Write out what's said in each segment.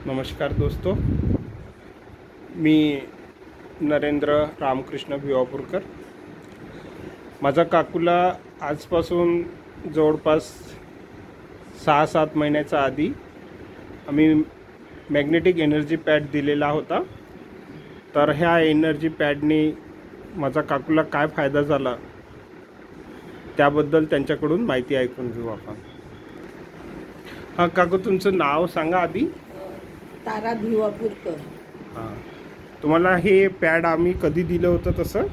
नमस्कार दोस्तों, मी नरेंद्र रामकृष्ण भिवापूरकर. माझा काकूला आजपासून जवळपास 6-7 महिन्याचा आधी आम्ही मॅग्नेटिक एनर्जी पॅड दिलेला होता. तर ह्या एनर्जी पॅडने माझा काकूला काय फायदा झाला त्याबद्दल त्यांच्याकडून माहिती ऐकून घेऊ आपण. हां काकू, तुमचं नाव सांगा आधी. तारा भिवापूरकर. हां, तुम्हाला हे पॅड आम्ही कधी दिलं होतं तसं?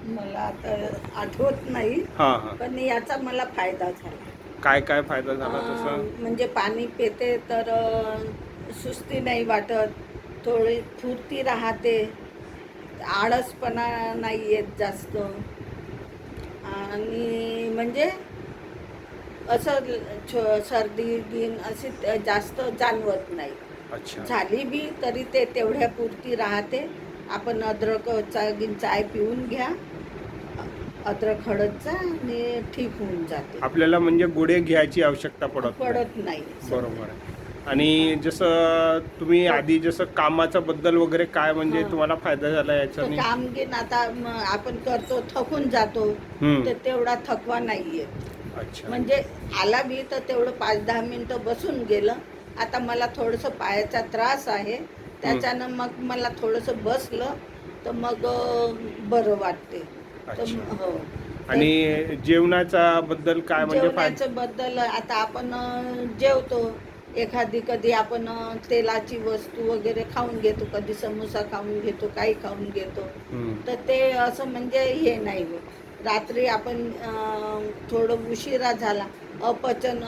मला आता आठवत नाही. हां हां. पण याचा मला फायदा झाला. काय काय फायदा झाला तसं? म्हणजे पाणी पिते तर सुस्ती नाही वाटत, थोडी फुर्ती राहते, आळसपणा नाही येत जास्त, आणि म्हणजे असं सर्दी बिन अशी जास्त जाणवत नाही. अच्छा. झाली बी तरी ते तेवढ्या पुरती राहते. आपण अद्रकचा चाय पिऊन घ्या, अद्रक हळदचा, आणि ठीक होऊन जाते. आपल्याला म्हणजे गोळे घ्यायची आवश्यकता पडत नाही. बरोबर आहे. आणि जसं तुम्ही आधी जसं कामाच्या बद्दल वगैरे काय म्हणजे तुम्हाला फायदा झाला याच्याने? काम घेऊन आता आपण करतो, थकून जातो, तर तेवढा थकवा नाही येत. अच्छा. म्हणजे आला बी तर तेवढं 5-10 मिनिटं बसून गेलं. आता मला थोडंसं पायाचा त्रास आहे, त्याच्यानं मग मला थोडंसं बसलं तर मग बरं वाटते. अच्छा. हो. आणि जेवणाचा बद्दल काय म्हणजे जेवणाचं बद्दल आता आपण जेवतो, कधी आपण तेलाची वस्तू वगैरे खाऊन घेतो, कधी समोसा खाऊन घेतो, काही खाऊन घेतो, तर ते असं म्हणजे हे नाही होत. रात्री आपण थोडं उशिरा झाला, अपचन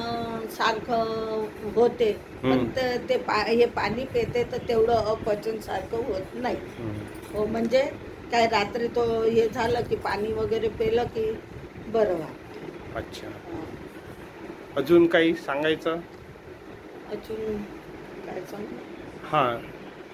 सारखं होते, पण हे पाणी पिते तर तेवढं अपचन सारखं होत नाही. हो, म्हणजे काय रात्री तो हे झालं की पाणी वगैरे पिलं की बरं वाटतं. अच्छा. अजून काही सांगायचं? अजून काय सांगू? हां,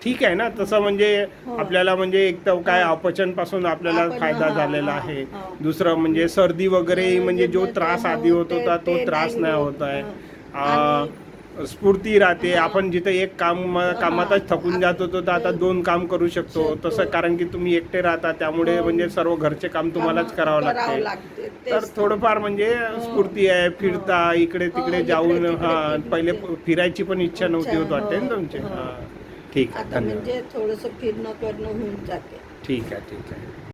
ठीक आहे ना. तसं म्हणजे आपल्याला म्हणजे एक तर काय अपचन पासून आपल्याला फायदा झालेला आहे. दुसरं म्हणजे सर्दी वगैरे म्हणजे जो त्रास आधी होत होता तो त्रास नाही होत आहे. स्फूर्ती राहते. आपण जिथे एक कामातच थकून जात होतो तर आता 2 काम करू शकतो. तसं कारण की तुम्ही एकटे राहता, त्यामुळे म्हणजे सर्व घरचे काम तुम्हालाच करावं लागते. तर थोडंफार म्हणजे स्फूर्ती आहे, फिरता इकडे तिकडे जाऊन. हां, पहिले फिरायची पण इच्छा नव्हती होत वाटते ना तुमची? हां, ठीक आहे. आता धन्यवाद. म्हणजे थोडंसं फिरणं करणं होऊन जाते. ठीक आहे.